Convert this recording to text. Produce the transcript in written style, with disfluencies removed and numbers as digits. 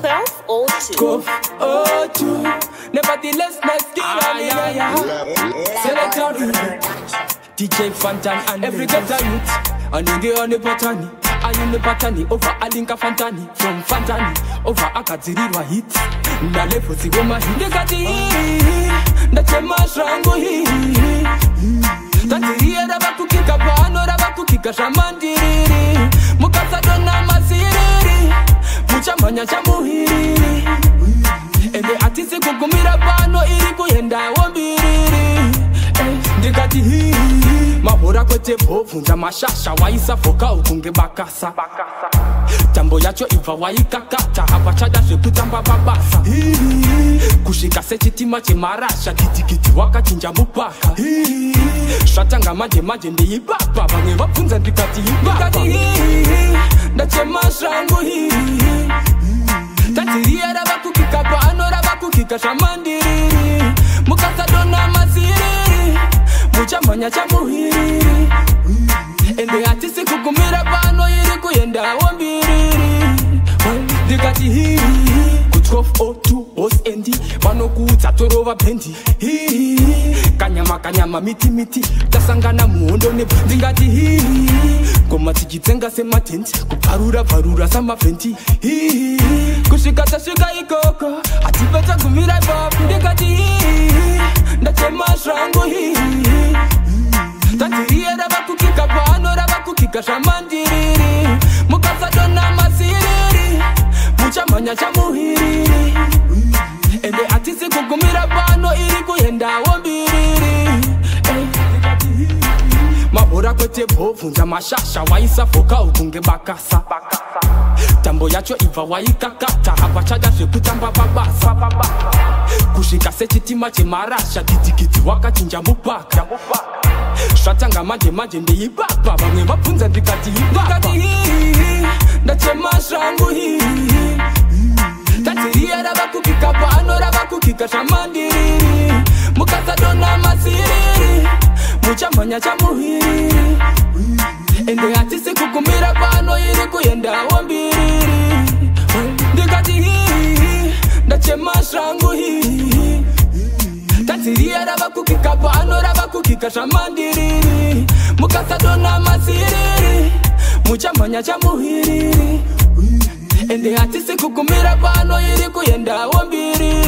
1202. 1202. Nevertheless, let's get DJ Fantan and every ghetto youth. And you get on the patani. I in the patani over Alinka Fantani. From Fantani over Akazirirwa hit. Nale pussy goma hit. The kati that's a mashrango hit. Tatiri rabakukika pano rabakukika shamandiri. Mukasa dona masiri. Muchamanya chamuhiri. Ende atisi kukumira pano iri kuyenda wambiri. Ndikati mahora kwete bovunja mashasha waisa foka ukunge bakasa. Tambo yacho iva waikakata hapachada shekutamba babasa. Kushika sechitima chemarasha kitikiti wakachinja mupaka. Shatanga maje ndiyibaba bamwe bafunza ndikati ibaba. Ndache mashrangu Tatiriya rabakukika pano rabakukika shamandiri. Mukasa dona masiri. Muchamanya chamuhiri. Ende atisi kukumira pano iri kuyenda wambiri. Ndikati ku 1202 Os Endi mano kuta torova bendi. Kanyama miti tasangana muondo ne. Ndikati goma tijitenga sema tenti kuparura sama fenti. Kushikata shika ikoko atipeta kumira pop. Ndikati ndache mashrango Tatiriya rabakukika pano rabakukika shamandiri. Mukasa dona masiri. Muchamanya chamuhiri. Ende atisi kukumira pano iri kuyenda wambiri. Mahora kwete bovunja mashasha waisa foka ukunge bakasa. Tambo yacho iva waikakata hapachada shekutamba babasa. Kushika sechitima chemarasha kitikiti wakachinja mupaka. Shatanga maje ndiyibaba bamwe bafunza ndikati ibaba. Ndache mashrangu Tatiriya rabakukika pano rabakukika shamandiri. Mukasa dona masiri. Muchamanya chamuhiri. Ende atisi kukumira pano iri kuyenda wambiri. Ndikati ndache mashrangu Tatiriya rabakukika pano rabakukika shamandiri. Mukasa dona masiri. Muchamanya chamuhiri. Ende atisi kukumira pano iri kuyenda wambiri.